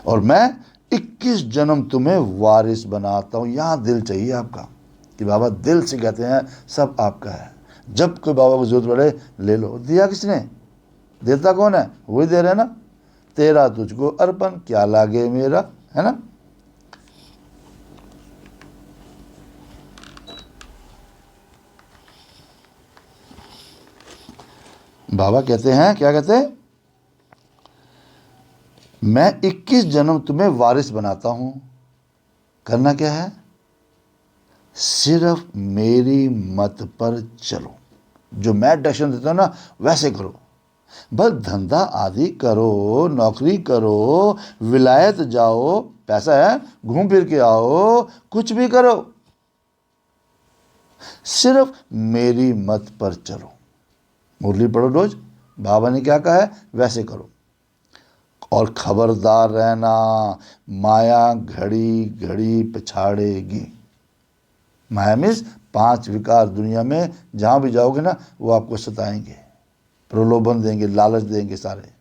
और मैं 21 जन्म तुम्हें वारिस बनाता हूं। यहां दिल चाहिए आपका, कि बाबा दिल से कहते हैं सब आपका है। जब कोई बाबा को जरूरत पड़े ले लो। दिया किसने? देता कौन है? वही दे रहे ना। तेरा तुझको अर्पण, क्या लागे मेरा, है ना। बाबा कहते हैं, क्या कहते हैं? मैं 21 जन्म तुम्हें वारिस बनाता हूं। करना क्या है? सिर्फ मेरी मत पर चलो। जो मैं डायरेक्शन देता हूं ना, वैसे करो। बस धंधा आदि करो, नौकरी करो, विलायत जाओ, पैसा है, घूम फिर के आओ, कुछ भी करो, सिर्फ मेरी मत पर चलो। मुरली पढ़ो रोज, बाबा ने क्या कहा है वैसे करो। और खबरदार रहना, माया घड़ी घड़ी पछाड़ेगी। माया मीन्स 5 विकार। दुनिया में जहाँ भी जाओगे ना, वो आपको सताएंगे, प्रलोभन देंगे, लालच देंगे सारे।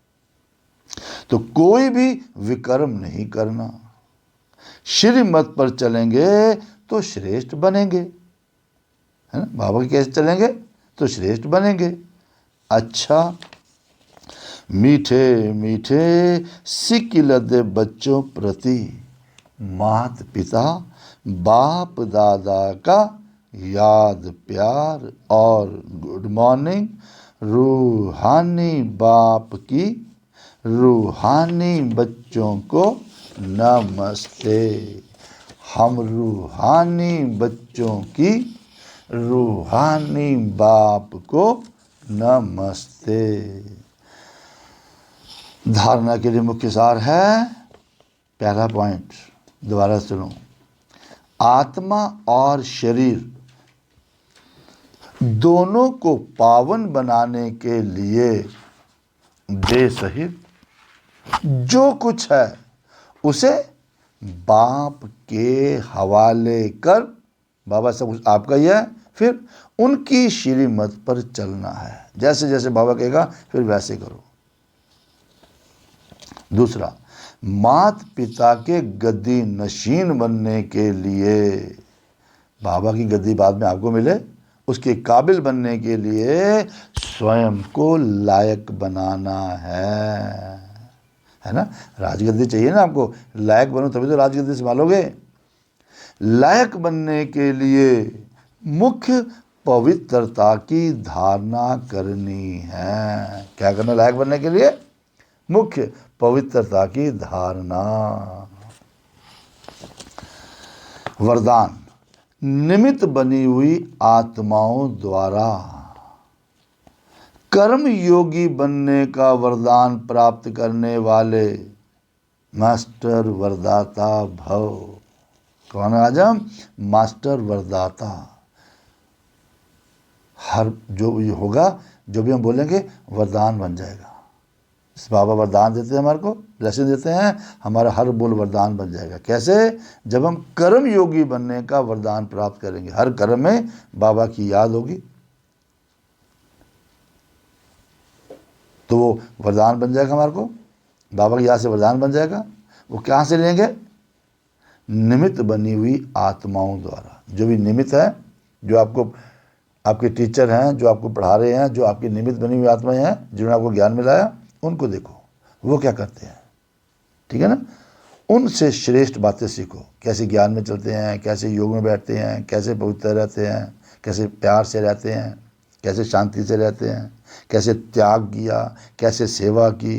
तो कोई भी विकर्म नहीं करना। श्रीमत पर चलेंगे तो श्रेष्ठ बनेंगे। है ना। बाबा के कैसे चलेंगे तो श्रेष्ठ बनेंगे। अच्छा, मीठे मीठे सिकिलद बच्चों प्रति मात पिता बाप दादा का याद प्यार और गुड मॉर्निंग। रूहानी बाप की रूहानी बच्चों को नमस्ते। हम रूहानी बच्चों की रूहानी बाप को नमस्ते। धारणा के लिए मुख्य सार है, पहला पॉइंट दोबारा सुनो। आत्मा और शरीर दोनों को पावन बनाने के लिए देह सहित जो कुछ है उसे बाप के हवाले कर, बाबा सब कुछ आपका ही है, फिर उनकी श्रीमत पर चलना है। जैसे जैसे बाबा कहेगा फिर वैसे करो। दूसरा, मात पिता के गद्दी नशीन बनने के लिए, बाबा की गद्दी बाद में आपको मिले, उसके काबिल बनने के लिए स्वयं को लायक बनाना है ना। राजगद्दी चाहिए ना आपको, लायक बनो तभी तो राजगद्दी संभालोगे। लायक बनने के लिए मुख्य पवित्रता की धारणा करनी है। क्या करना लायक बनने के लिए? मुख्य पवित्रता की धारणा। वरदान, निमित्त बनी हुई आत्माओं द्वारा कर्म योगी बनने का वरदान प्राप्त करने वाले मास्टर वरदाता भव। कौन है आज हम? मास्टर वरदाता। हर जो भी होगा, जो भी हम बोलेंगे वरदान बन जाएगा। बाबा वरदान देते हैं, हमारे को ब्लेसिंग देते हैं, हमारा हर बोल वरदान बन जाएगा। कैसे? जब हम कर्म योगी बनने का वरदान प्राप्त करेंगे। हर कर्म में बाबा की याद होगी तो वो वरदान बन जाएगा हमारे को। बाबा की याद से वरदान बन जाएगा। वो कहाँ से लेंगे? निमित्त बनी हुई आत्माओं द्वारा। जो भी निमित्त है, जो आपको आपके टीचर हैं, जो आपको पढ़ा रहे हैं, जो आपकी निमित्त बनी हुई आत्माएं हैं, जिन्होंने आपको ज्ञान मिलाया, उनको देखो वो क्या करते हैं। ठीक है ना। उनसे श्रेष्ठ बातें सीखो। कैसे ज्ञान में चलते हैं, कैसे योग में बैठते हैं, कैसे पवित्र रहते हैं, कैसे प्यार से रहते हैं, कैसे शांति से रहते हैं, कैसे त्याग किया, कैसे सेवा की,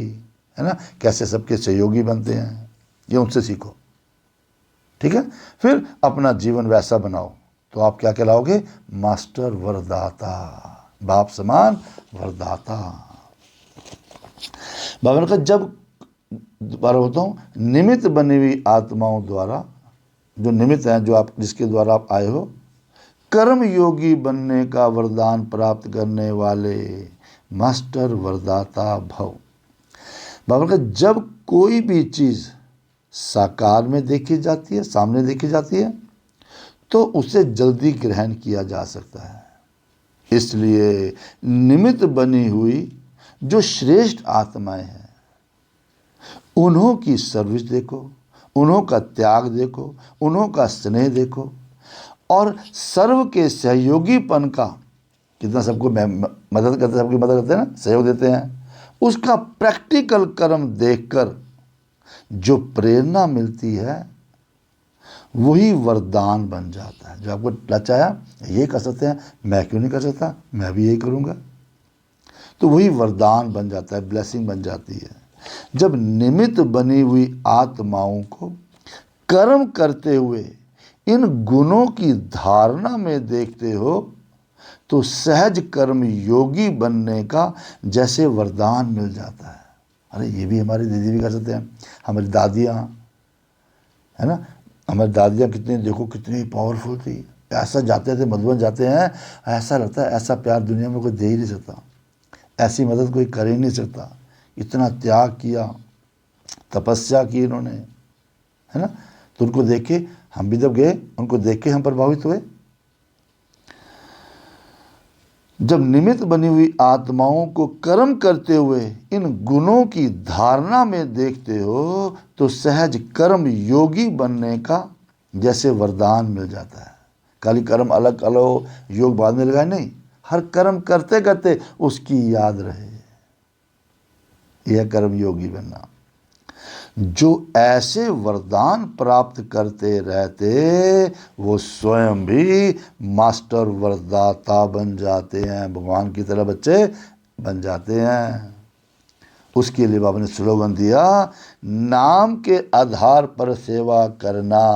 है ना, कैसे सबके सहयोगी बनते हैं। ये उनसे सीखो। ठीक है। फिर अपना जीवन वैसा बनाओ तो आप क्या कहलाओगे? मास्टर वरदाता, बाप समान वरदाता। बाबा ने कहा, जब दोबारा होता हूँ, निमित्त बनी हुई आत्माओं द्वारा, जो निमित्त हैं, जो आप जिसके द्वारा आप आए हो, कर्म योगी बनने का वरदान प्राप्त करने वाले मास्टर वरदाता भव। बाबा ने कहा, जब कोई भी चीज़ साकार में देखी जाती है, सामने देखी जाती है, तो उसे जल्दी ग्रहण किया जा सकता है। इसलिए निमित्त बनी हुई जो श्रेष्ठ आत्माएं हैं, उन्हों की सर्विस देखो, उन्हों का त्याग देखो, उन्हों का स्नेह देखो, और सर्व के सहयोगीपन का, कितना सबको मदद करते हैं, सबकी मदद करते हैं ना, सहयोग देते हैं, उसका प्रैक्टिकल कर्म देखकर जो प्रेरणा मिलती है वही वरदान बन जाता है। जो आपको टच आया, ये कर सकते हैं, मैं क्यों नहीं कर सकता, मैं भी यही करूँगा, तो वही वरदान बन जाता है, ब्लेसिंग बन जाती है। जब निमित्त बनी हुई आत्माओं को कर्म करते हुए इन गुणों की धारणा में देखते हो तो सहज कर्म योगी बनने का जैसे वरदान मिल जाता है। अरे ये भी हमारी दीदी भी कर सकते हैं, हमारी दादियाँ, है ना। हमारी दादियाँ कितनी, देखो कितनी पावरफुल थी। ऐसा जाते थे, मधुबन जाते हैं, ऐसा लगता है ऐसा प्यार दुनिया में कोई दे ही नहीं सकता, ऐसी मदद कोई कर ही नहीं सकता। इतना त्याग किया, तपस्या की इन्होंने, है ना। तो उनको देख के हम भी जब गए, उनको देख के हम प्रभावित हुए। जब निमित्त बनी हुई आत्माओं को कर्म करते हुए इन गुणों की धारणा में देखते हो तो सहज कर्म योगी बनने का जैसे वरदान मिल जाता है। खाली कर्म अलग करो, योग बाद में लगाए, नहीं, हर कर्म करते करते उसकी याद रहे, यह कर्म योगी बनना। जो ऐसे वरदान प्राप्त करते रहते वो स्वयं भी मास्टर वरदाता बन जाते हैं, भगवान की तरह बच्चे बन जाते हैं। उसके लिए बाबा ने स्लोगन दिया, नाम के आधार पर सेवा करना,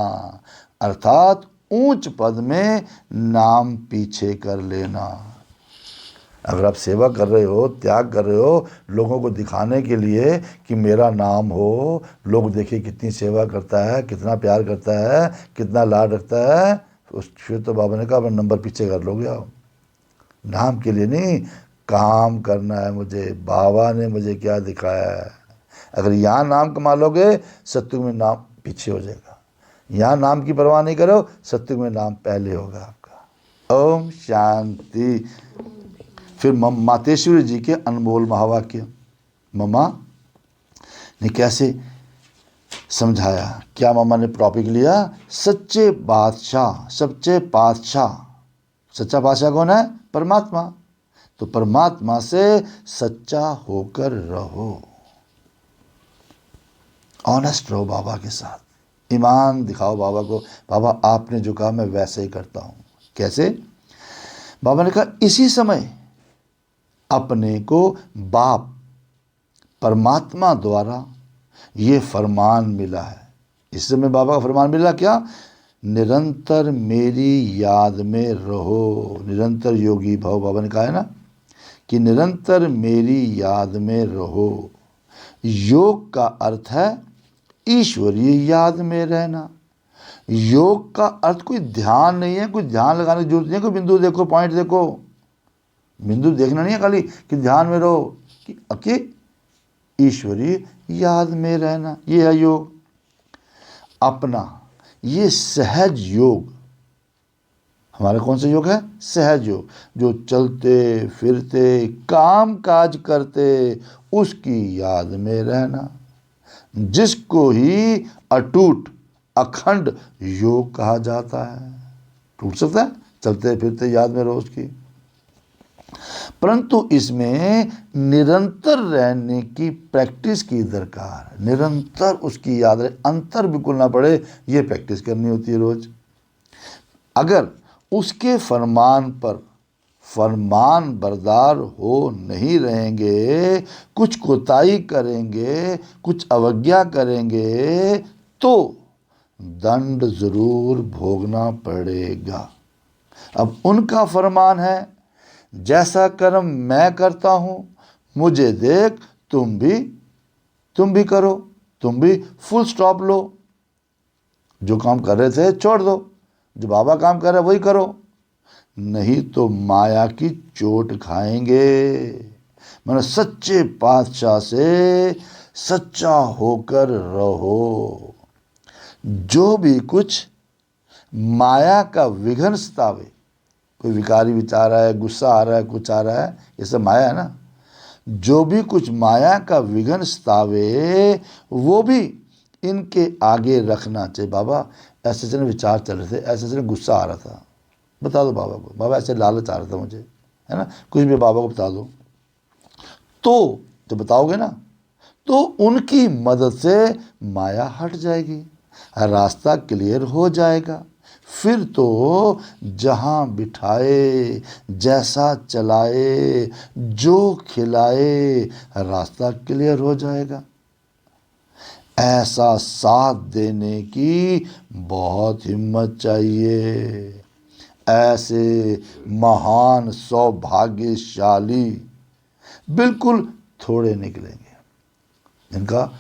अर्थात ऊंच पद में नाम पीछे कर लेना। अगर आप सेवा कर रहे हो, त्याग कर रहे हो लोगों को दिखाने के लिए कि मेरा नाम हो, लोग देखें कितनी सेवा करता है, कितना प्यार करता है, कितना लाड रखता है, उस फिर तो बाबा ने कहा अपना नंबर पीछे कर लोगे आप। नाम के लिए नहीं, काम करना है मुझे, बाबा ने मुझे क्या दिखाया है। अगर यहाँ नाम कमा लोगे, सत्युग में नाम पीछे हो जाएगा। यहाँ नाम की परवाह नहीं करो, सत्युग में नाम पहले होगा आपका। ओम शांति। फिर मातेश्वरी जी के अनमोल महावाक्य मम्मा ने कैसे समझाया। क्या मम्मा ने टॉपिक लिया, सच्चे बादशाह, सच्चे पातशाह। सच्चा बादशाह कौन है? परमात्मा। तो परमात्मा से सच्चा होकर रहो, ऑनेस्ट रहो बाबा के साथ, ईमान दिखाओ बाबा को, बाबा आपने जो कहा मैं वैसे ही करता हूँ। कैसे? बाबा ने कहा इसी समय अपने को बाप परमात्मा द्वारा ये फरमान मिला है। इस समय बाबा का फरमान मिला क्या? निरंतर मेरी याद में रहो, निरंतर योगी भव। बाबा ने कहा है ना कि निरंतर मेरी याद में रहो। योग का अर्थ है ईश्वरीय याद में रहना। योग का अर्थ कोई ध्यान नहीं है, कोई ध्यान लगाने की जरूरत नहीं है, कोई बिंदु देखो, पॉइंट देखो, बिंदु देखना नहीं है खाली कि ध्यान में रहो, कि ईश्वरीय याद में रहना, ये है योग। अपना ये सहज योग, हमारा कौन सा योग है? सहज योग, जो चलते फिरते काम काज करते उसकी याद में रहना, जिसको ही अटूट अखंड योग कहा जाता है। टूट सकता है? चलते फिरते याद में रहो उसकी। परंतु इसमें निरंतर रहने की प्रैक्टिस की दरकार है, निरंतर उसकी याद रहे, अंतर बिल्कुल ना पड़े, ये प्रैक्टिस करनी होती है रोज। अगर उसके फरमान पर फरमान बरदार हो नहीं रहेंगे, कुछ कोताही करेंगे, कुछ अवज्ञा करेंगे तो दंड जरूर भोगना पड़ेगा। अब उनका फरमान है, जैसा कर्म मैं करता हूं मुझे देख तुम भी करो, तुम भी फुल स्टॉप लो। जो काम कर रहे थे छोड़ दो, जो बाबा काम कर रहे वही करो, नहीं तो माया की चोट खाएंगे। मैंने सच्चे पातशाह से सच्चा होकर रहो। जो भी कुछ माया का विघ्न सतावे, कोई विकारी विचार है, गुस्सा आ रहा है, कुछ आ रहा है, ये सब माया है ना। जो भी कुछ माया का विघ्न सतावे वो भी इनके आगे रखना चाहिए। बाबा ऐसे ऐसे विचार चल रहे थे, ऐसे ऐसे गुस्सा आ रहा था, बता दो बाबा को, बाबा ऐसे लालच आ रहा था मुझे, है ना, कुछ भी बाबा को बता दो। तो जब बताओगे ना तो उनकी मदद से माया हट जाएगी, रास्ता क्लियर हो जाएगा। फिर तो जहाँ बिठाए, जैसा चलाए, जो खिलाए, रास्ता क्लियर हो जाएगा। ऐसा साथ देने की बहुत हिम्मत चाहिए। ऐसे महान सौभाग्यशाली बिल्कुल थोड़े निकलेंगे, इनका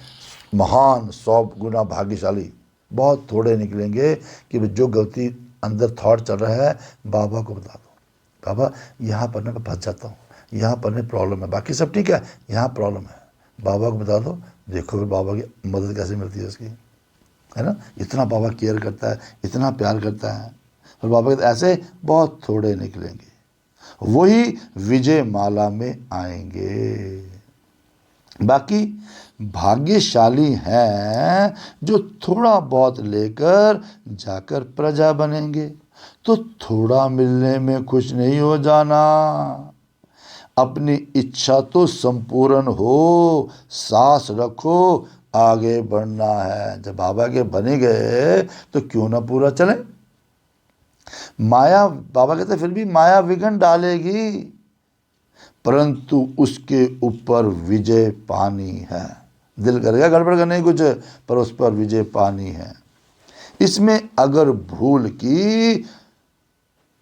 महान 100 गुना भाग्यशाली बहुत थोड़े निकलेंगे कि जो गलती अंदर थॉट चल रहा है बाबा को बता दो, बाबा यहाँ पर ना मैं फंस जाता हूँ, यहाँ पर नहीं प्रॉब्लम है, बाकी सब ठीक है, यहाँ प्रॉब्लम है, बाबा को बता दो, देखो फिर बाबा की मदद कैसे मिलती है उसकी, है ना। इतना बाबा केयर करता है, इतना प्यार करता है, और बाबा के ऐसे बहुत थोड़े निकलेंगे, वही विजय माला में आएंगे। बाकी भाग्यशाली हैं जो थोड़ा बहुत लेकर जाकर प्रजा बनेंगे, तो थोड़ा मिलने में खुश नहीं हो जाना। अपनी इच्छा तो संपूर्ण हो, सांस रखो, आगे बढ़ना है। जब बाबा के बने गए तो क्यों ना पूरा चले। माया, बाबा कहते फिर भी माया विघ्न डालेगी, परंतु उसके ऊपर विजय पानी है। दिल करेगा गड़बड़ करने की कुछ, पर उस पर विजय पानी है। इसमें अगर भूल की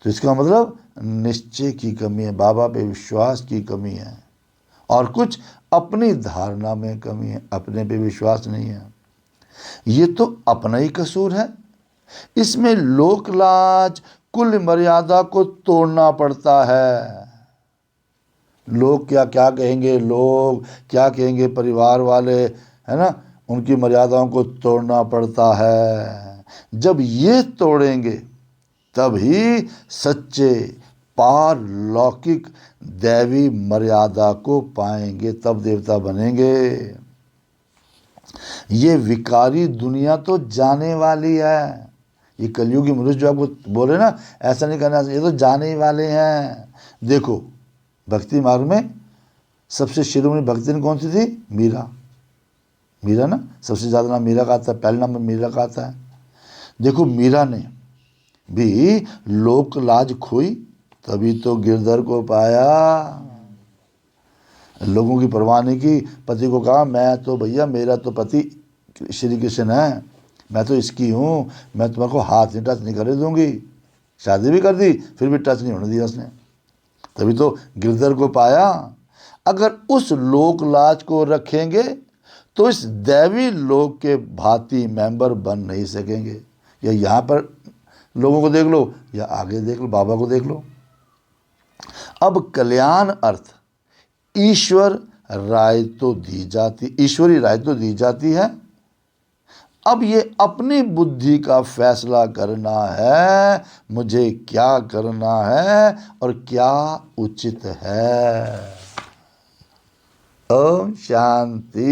तो इसका मतलब निश्चय की कमी है, बाबा पे विश्वास की कमी है, और कुछ अपनी धारणा में कमी है, अपने पे विश्वास नहीं है। ये तो अपना ही कसूर है। इसमें लोक लाज, कुल मर्यादा को तोड़ना पड़ता है। लोग क्या क्या कहेंगे, लोग क्या कहेंगे, परिवार वाले, है ना, उनकी मर्यादाओं को तोड़ना पड़ता है। जब ये तोड़ेंगे तभी सच्चे पारलौकिक दैवी मर्यादा को पाएंगे, तब देवता बनेंगे। ये विकारी दुनिया तो जाने वाली है। ये कलयुगी मनुष्य जो आपको बोले ना ऐसा नहीं करना, ये तो जाने ही वाले हैं। देखो भक्ति मार्ग में सबसे शिरोमणि भक्ति कौन सी थी? मीरा। मीरा ना, सबसे ज़्यादा नाम मीरा का आता है, पहला नंबर मीरा का आता है। देखो मीरा ने भी लोक लाज खोई, तभी तो गिरधर को पाया। लोगों की परवाह नहीं की, पति को कहा मैं तो भैया, मेरा तो पति श्री कृष्ण है, मैं तो इसकी हूँ, मैं तुम्हारे को हाथ नहीं टच नहीं कर दूंगी। शादी भी कर दी, फिर भी टच नहीं होने दिया उसने, तभी तो गिरधर को पाया। अगर उस लोक लाज को रखेंगे तो इस दैवी लोक के भांति मेंबर बन नहीं सकेंगे। या यहाँ पर लोगों को देख लो या आगे देख लो, बाबा को देख लो। अब कल्याण अर्थ ईश्वर राय तो दी जाती, ईश्वरी राय तो दी जाती है। अब ये अपनी बुद्धि का फैसला करना है, मुझे क्या करना है और क्या उचित है। ओम शांति।